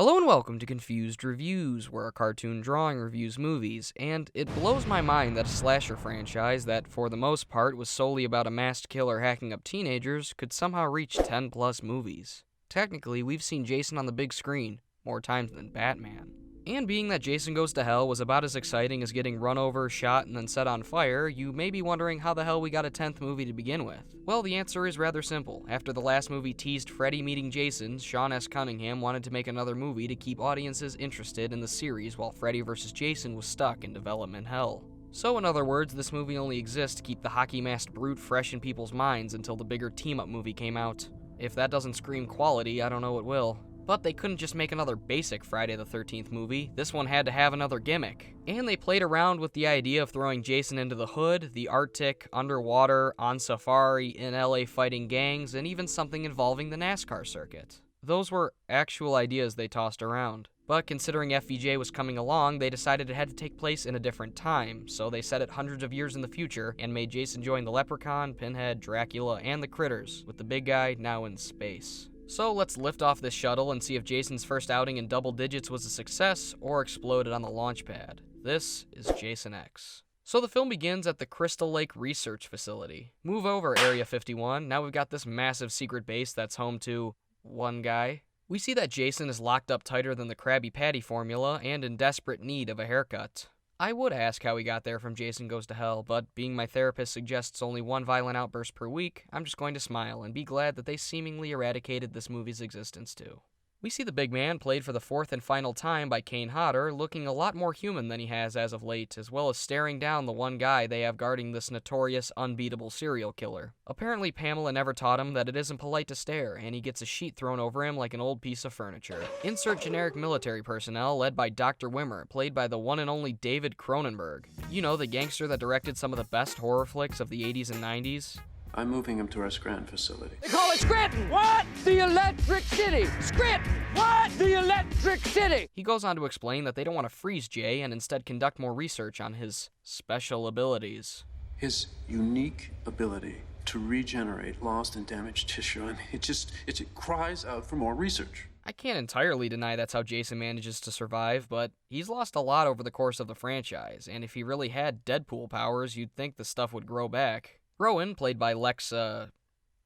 Hello and welcome to Confused Reviews, where a cartoon drawing reviews movies, and it blows my mind that a slasher franchise that, for the most part, was solely about a masked killer hacking up teenagers could somehow reach 10 plus movies. Technically, we've seen Jason on the big screen, more times than Batman. And being that Jason Goes to Hell was about as exciting as getting run over, shot, and then set on fire, you may be wondering how the hell we got a 10th movie to begin with. Well, the answer is rather simple. After the last movie teased Freddy meeting Jason, Sean S. Cunningham wanted to make another movie to keep audiences interested in the series while Freddy vs. Jason was stuck in development hell. So in other words, this movie only exists to keep the hockey-masked brute fresh in people's minds until the bigger team-up movie came out. If that doesn't scream quality, I don't know what will. But they couldn't just make another basic Friday the 13th movie, this one had to have another gimmick. And they played around with the idea of throwing Jason into the hood, the Arctic, underwater, on safari, in LA fighting gangs, and even something involving the NASCAR circuit. Those were actual ideas they tossed around. But considering FVJ was coming along, they decided it had to take place in a different time, so they set it hundreds of years in the future and made Jason join the Leprechaun, Pinhead, Dracula, and the Critters, with the big guy now in space. So let's lift off this shuttle and see if Jason's first outing in double digits was a success or exploded on the launch pad. This is Jason X. So the film begins at the Crystal Lake Research Facility. Move over, Area 51. Now we've got this massive secret base that's home to one guy. We see that Jason is locked up tighter than the Krabby Patty formula and in desperate need of a haircut. I would ask how he got there from Jason Goes to Hell, but being my therapist suggests only one violent outburst per week, I'm just going to smile and be glad that they seemingly eradicated this movie's existence too. We see the big man, played for the fourth and final time by Kane Hodder, looking a lot more human than he has as of late, as well as staring down the one guy they have guarding this notorious, unbeatable serial killer. Apparently Pamela never taught him that it isn't polite to stare, and he gets a sheet thrown over him like an old piece of furniture. Insert generic military personnel, led by Dr. Wimmer, played by the one and only David Cronenberg. You know, the gangster that directed some of the best horror flicks of the 80s and 90s? I'm moving him to our Scranton facility. They call it Scranton! What? The Electric City! Scranton! What? The Electric City! He goes on to explain that they don't want to freeze Jay and instead conduct more research on his special abilities. His unique ability to regenerate lost and damaged tissue. I mean, it cries out for more research. I can't entirely deny that's how Jason manages to survive, but he's lost a lot over the course of the franchise, and if he really had Deadpool powers, you'd think the stuff would grow back. Rowan, played by Lexa,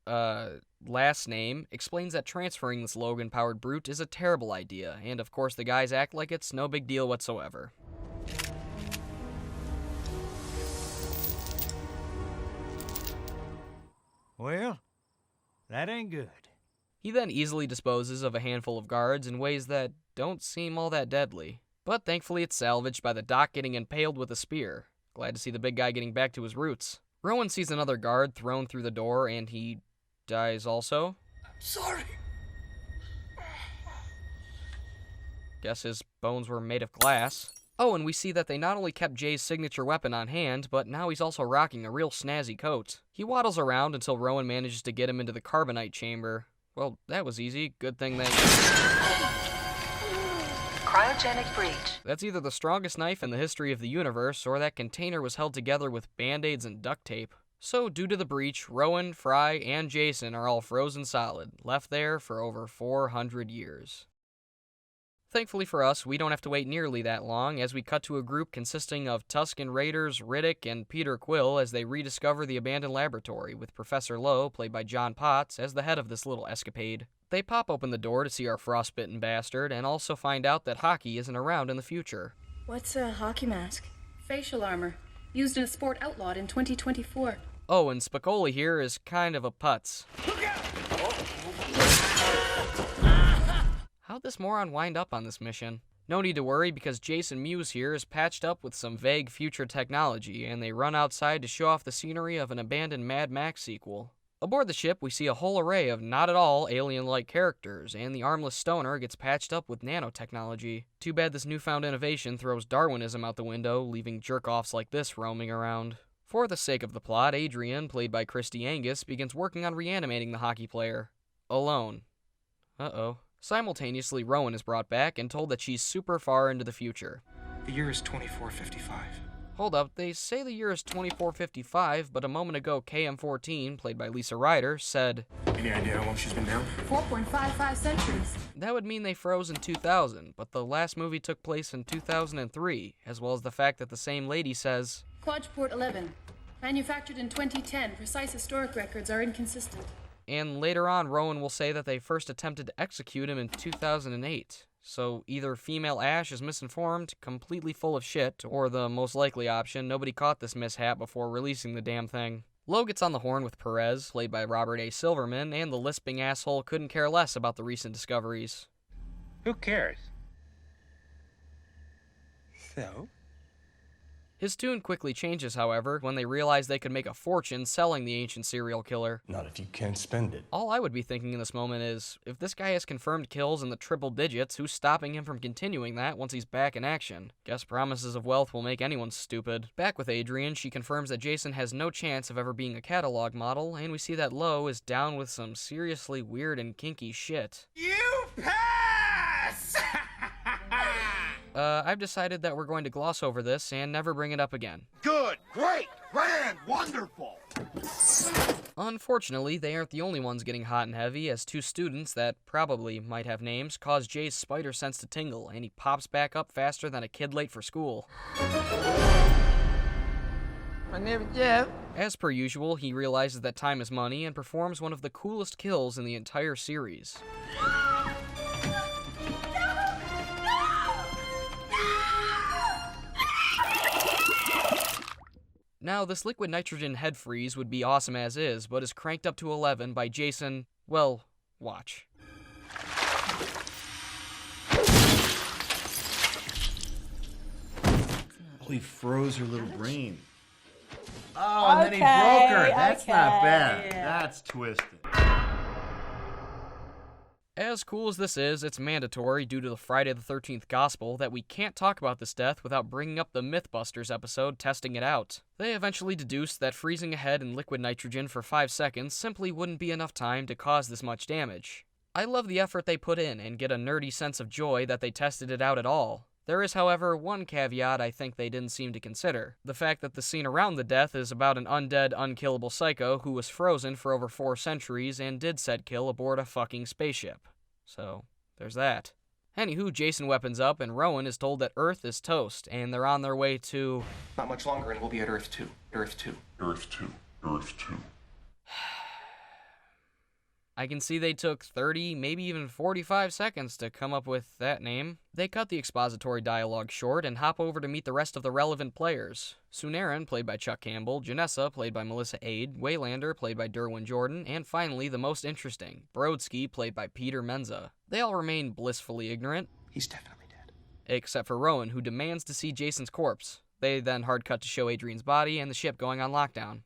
last name, explains that transferring this Logan-powered brute is a terrible idea, and of course the guys act like it's no big deal whatsoever. Well, that ain't good. He then easily disposes of a handful of guards in ways that don't seem all that deadly. But thankfully it's salvaged by the doc getting impaled with a spear. Glad to see the big guy getting back to his roots. Rowan sees another guard thrown through the door, and he dies also. Sorry. Guess his bones were made of glass. Oh, and we see that they not only kept Jay's signature weapon on hand, but now he's also rocking a real snazzy coat. He waddles around until Rowan manages to get him into the carbonite chamber. Well, that was easy. Good thing they... Cryogenic breach. That's either the strongest knife in the history of the universe, or that container was held together with band-aids and duct tape. So, due to the breach, Rowan, Fry, and Jason are all frozen solid, left there for over 400 years. Thankfully for us, we don't have to wait nearly that long, as we cut to a group consisting of Tusken Raiders, Riddick, and Peter Quill as they rediscover the abandoned laboratory, with Professor Lowe, played by John Potts, as the head of this little escapade. They pop open the door to see our frostbitten bastard, and also find out that hockey isn't around in the future. What's a hockey mask? Facial armor, used in a sport outlawed in 2024. Oh, and Spicoli here is kind of a putz. How'd this moron wind up on this mission? No need to worry, because Jason Mewes here is patched up with some vague future technology, and they run outside to show off the scenery of an abandoned Mad Max sequel. Aboard the ship, we see a whole array of not at all alien-like characters, and the armless stoner gets patched up with nanotechnology. Too bad this newfound innovation throws Darwinism out the window, leaving jerk-offs like this roaming around. For the sake of the plot, Adrian, played by Christy Angus, begins working on reanimating the hockey player. Alone. Uh-oh. Simultaneously, Rowan is brought back and told that she's super far into the future. The year is 2455. Hold up, they say the year is 2455, but a moment ago KM14, played by Lisa Ryder, said, Any idea how long she's been down? 4.55 centuries. That would mean they froze in 2000, but the last movie took place in 2003, as well as the fact that the same lady says, Quadport 11. Manufactured in 2010. Precise historic records are inconsistent. and later on Rowan will say that they first attempted to execute him in 2008. So either female Ash is misinformed, completely full of shit, or the most likely option, nobody caught this mishap before releasing the damn thing. Lowe gets on the horn with Perez, played by Robert A. Silverman, and the lisping asshole couldn't care less about the recent discoveries. Who cares? So? His tune quickly changes, however, when they realize they could make a fortune selling the ancient serial killer. Not if you can't spend it. All I would be thinking in this moment is, if this guy has confirmed kills in the triple digits, who's stopping him from continuing that once he's back in action? Guess promises of wealth will make anyone stupid. Back with Adrian, she confirms that Jason has no chance of ever being a catalog model, and we see that Lowe is down with some seriously weird and kinky shit. You pass! I've decided that we're going to gloss over this and never bring it up again. Good, great, grand, wonderful! Unfortunately, they aren't the only ones getting hot and heavy, as two students that probably might have names cause Jay's spider sense to tingle, and he pops back up faster than a kid late for school. My name is Jeff. As per usual, he realizes that time is money and performs one of the coolest kills in the entire series. Now, this liquid nitrogen head freeze would be awesome as is, but is cranked up to 11 by Jason, well, watch. Oh, he froze her little brain. Oh, and then he broke her. That's not bad. That's twisted. As cool as this is, it's mandatory due to the Friday the 13th gospel that we can't talk about this death without bringing up the Mythbusters episode testing it out. They eventually deduced that freezing a head in liquid nitrogen for 5 seconds simply wouldn't be enough time to cause this much damage. I love the effort they put in and get a nerdy sense of joy that they tested it out at all. There is, however, one caveat I think they didn't seem to consider. The fact that the scene around the death is about an undead, unkillable psycho who was frozen for over 4 centuries and did said kill aboard a fucking spaceship. So, there's that. Anywho, Jason weapons up and Rowan is told that Earth is toast and they're on their way to... Not much longer and we'll be at Earth 2. Earth 2. Earth 2. Earth 2. I can see they took 30, maybe even 45 seconds to come up with that name. They cut the expository dialogue short and hop over to meet the rest of the relevant players. Sunaran, played by Chuck Campbell, Janessa, played by Melissa Aid, Waylander, played by Derwin Jordan, and finally, the most interesting, Brodsky, played by Peter Menza. They all remain blissfully ignorant. He's definitely dead. Except for Rowan, who demands to see Jason's corpse. They then hard cut to show Adrian's body and the ship going on lockdown.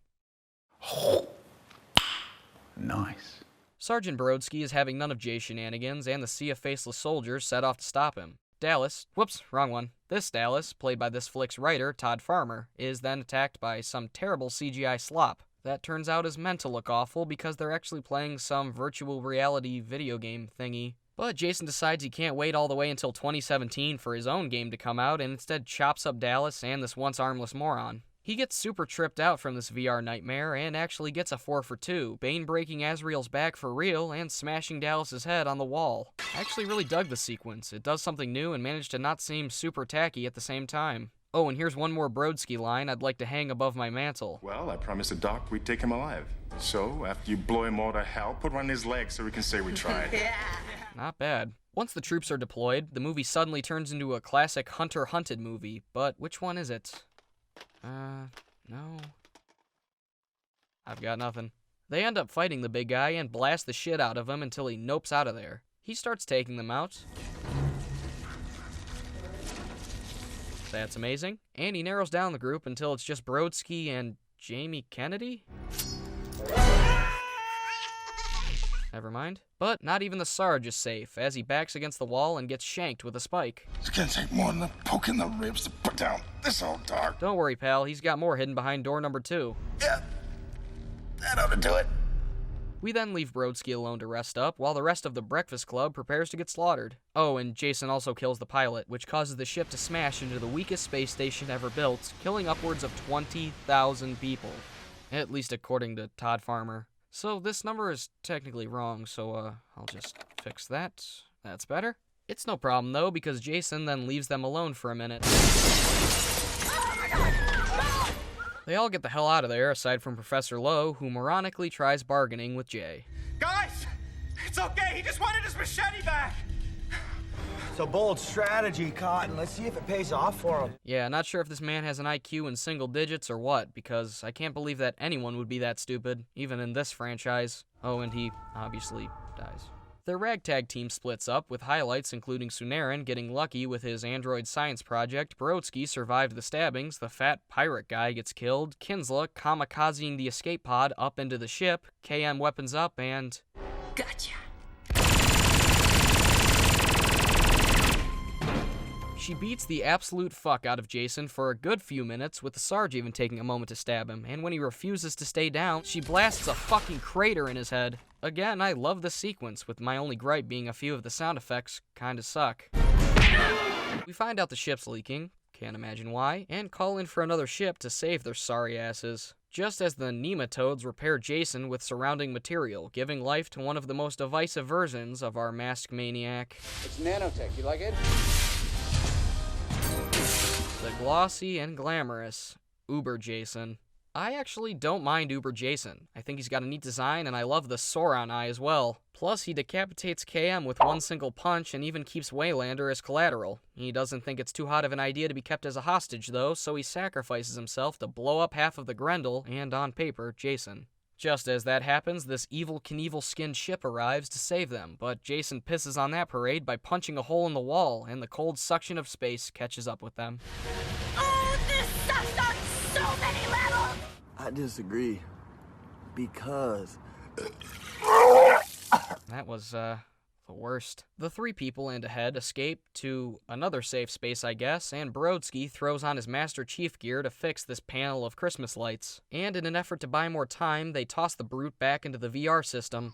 Nice. Sergeant Brodsky is having none of Jay's shenanigans, and the sea of faceless soldiers set off to stop him. Dallas, whoops, wrong one. This Dallas, played by this flick's writer, Todd Farmer, is then attacked by some terrible CGI slop that turns out is meant to look awful because they're actually playing some virtual reality video game thingy. But Jason decides he can't wait all the way until 2017 for his own game to come out and instead chops up Dallas and this once armless moron. He gets super tripped out from this VR nightmare and actually gets a 4 for 2, Bane breaking Azrael's back for real and smashing Dallas's head on the wall. I actually really dug the sequence. It does something new and managed to not seem super tacky at the same time. Oh, and here's one more Brodsky line I'd like to hang above my mantle. Well, I promised the doc we'd take him alive. So, after you blow him all to hell, put one on his leg so we can say we tried. Not bad. Once the troops are deployed, the movie suddenly turns into a classic Hunter Hunted movie, but which one is it? No. I've got nothing. They end up fighting the big guy and blast the shit out of him until he nopes out of there. He starts taking them out. That's amazing. And he narrows down the group until it's just Brodsky and Jamie Kennedy? Never mind. But not even the Sarge is safe, as he backs against the wall and gets shanked with a spike. It's gonna take more than a poke in the ribs to put down this old dog. Don't worry, pal, he's got more hidden behind door number 2. Yeah, that ought to do it. We then leave Brodsky alone to rest up, while the rest of the Breakfast Club prepares to get slaughtered. Oh, and Jason also kills the pilot, which causes the ship to smash into the weakest space station ever built, killing upwards of 20,000 people. At least according to Todd Farmer. So this number is technically wrong, so I'll just fix that. That's better. It's no problem though, because Jason then leaves them alone for a minute. They all get the hell out of there, aside from Professor Lowe, who moronically tries bargaining with Jay. Guys! It's okay, he just wanted his machete back! It's a bold strategy, Cotton. Let's see if it pays off for him. Yeah, not sure if this man has an IQ in single digits or what, because I can't believe that anyone would be that stupid, even in this franchise. Oh, and he obviously dies. Their ragtag team splits up, with highlights including Sunarin getting lucky with his android science project, Brodsky survived the stabbings, the fat pirate guy gets killed, Kinsla kamikazing the escape pod up into the ship, KM weapons up, and... Gotcha! She beats the absolute fuck out of Jason for a good few minutes, with the Sarge even taking a moment to stab him, and when he refuses to stay down, she blasts a fucking crater in his head. Again, I love this sequence, with my only gripe being a few of the sound effects kinda suck. We find out the ship's leaking, can't imagine why, and call in for another ship to save their sorry asses. Just as the nematodes repair Jason with surrounding material, giving life to one of the most divisive versions of our masked maniac. It's nanotech. You like it? The glossy and glamorous Uber Jason. I actually don't mind Uber Jason. I think he's got a neat design, and I love the Sauron eye as well. Plus, he decapitates KM with one single punch and even keeps Waylander as collateral. He doesn't think it's too hot of an idea to be kept as a hostage, though, so he sacrifices himself to blow up half of the Grendel and, on paper, Jason. Just as that happens, this evil Knievel-skinned ship arrives to save them, but Jason pisses on that parade by punching a hole in the wall, and the cold suction of space catches up with them. Oh, this sucks on so many levels! I disagree. Because... That was, the worst. The three people and a head escape to another safe space, I guess, and Brodsky throws on his Master Chief gear to fix this panel of Christmas lights. And in an effort to buy more time, they toss the brute back into the VR system.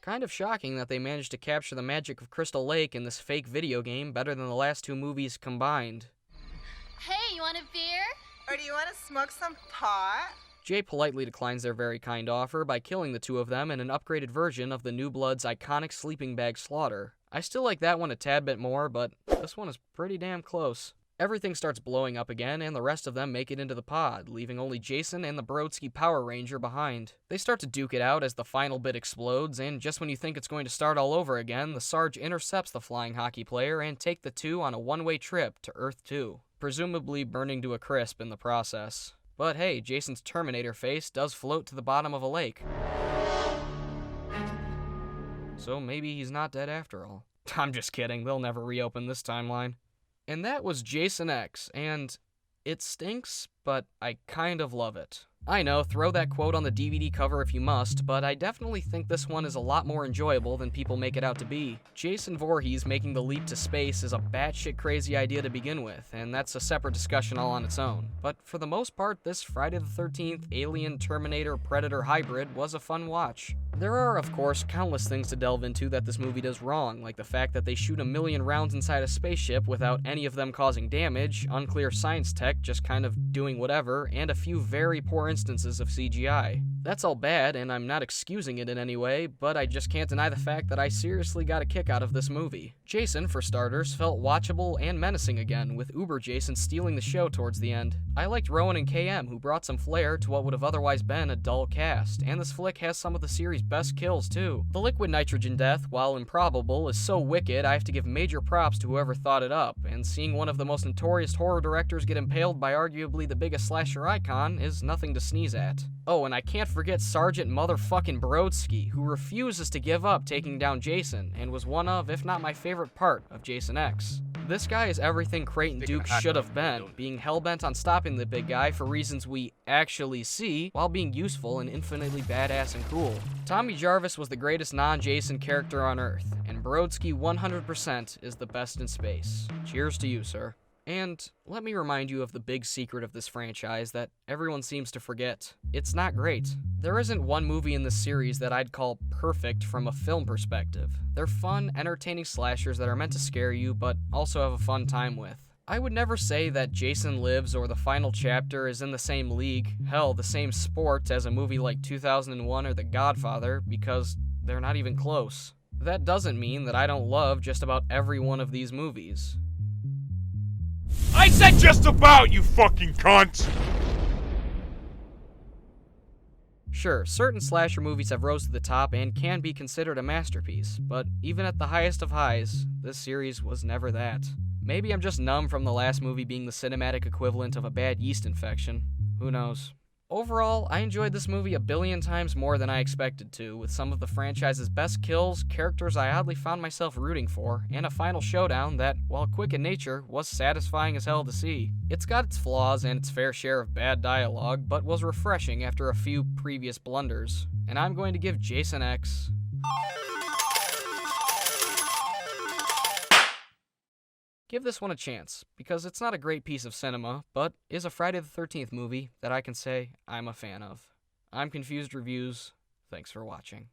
Kind of shocking that they managed to capture the magic of Crystal Lake in this fake video game better than the last two movies combined. Hey, you want a beer? Or do you want to smoke some pot? Jay politely declines their very kind offer by killing the two of them in an upgraded version of the New Blood's iconic sleeping bag slaughter. I still like that one a tad bit more, but this one is pretty damn close. Everything starts blowing up again, and the rest of them make it into the pod, leaving only Jason and the Brodsky Power Ranger behind. They start to duke it out as the final bit explodes, and just when you think it's going to start all over again, the Sarge intercepts the flying hockey player and take the two on a one-way trip to Earth 2, presumably burning to a crisp in the process. But hey, Jason's Terminator face does float to the bottom of a lake. So maybe he's not dead after all. I'm just kidding, they'll never reopen this timeline. And that was Jason X, and it stinks, but I kind of love it. I know, throw that quote on the DVD cover if you must, but I definitely think this one is a lot more enjoyable than people make it out to be. Jason Voorhees making the leap to space is a batshit crazy idea to begin with, and that's a separate discussion all on its own. But for the most part, this Friday the 13th Alien Terminator Predator hybrid was a fun watch. There are, of course, countless things to delve into that this movie does wrong, like the fact that they shoot 1 million rounds inside a spaceship without any of them causing damage, unclear science tech just kind of doing whatever, and a few very poor instances of CGI. That's all bad, and I'm not excusing it in any way, but I just can't deny the fact that I seriously got a kick out of this movie. Jason, for starters, felt watchable and menacing again, with Uber Jason stealing the show towards the end. I liked Rowan and KM, who brought some flair to what would have otherwise been a dull cast, and this flick has some of the series' best kills too. The liquid nitrogen death, while improbable, is so wicked I have to give major props to whoever thought it up, and seeing one of the most notorious horror directors get impaled by arguably the biggest slasher icon is nothing to sneeze at. Oh, and I can't forget Sergeant motherfucking Brodsky, who refuses to give up taking down Jason, and was one of, if not my favorite part, of Jason X. This guy is everything Creighton Duke should have been, being hellbent on stopping the big guy for reasons we actually see, while being useful and infinitely badass and cool. Tommy Jarvis was the greatest non-Jason character on Earth, and Brodsky 100% is the best in space. Cheers to you, sir. And let me remind you of the big secret of this franchise that everyone seems to forget. It's not great. There isn't one movie in this series that I'd call perfect from a film perspective. They're fun, entertaining slashers that are meant to scare you, but also have a fun time with. I would never say that Jason Lives or The Final Chapter is in the same league, hell, the same sport as a movie like 2001 or The Godfather, because they're not even close. That doesn't mean that I don't love just about every one of these movies. I said just about, you fucking cunt! Sure, certain slasher movies have rose to the top and can be considered a masterpiece, but even at the highest of highs, this series was never that. Maybe I'm just numb from the last movie being the cinematic equivalent of a bad yeast infection. Who knows? Overall, I enjoyed this movie a billion times more than I expected to, with some of the franchise's best kills, characters I oddly found myself rooting for, and a final showdown that, while quick in nature, was satisfying as hell to see. It's got its flaws and its fair share of bad dialogue, but was refreshing after a few previous blunders. And I'm going to give Jason X give this one a chance, because it's not a great piece of cinema, but is a Friday the 13th movie that I can say I'm a fan of. I'm Confused Reviews. Thanks for watching.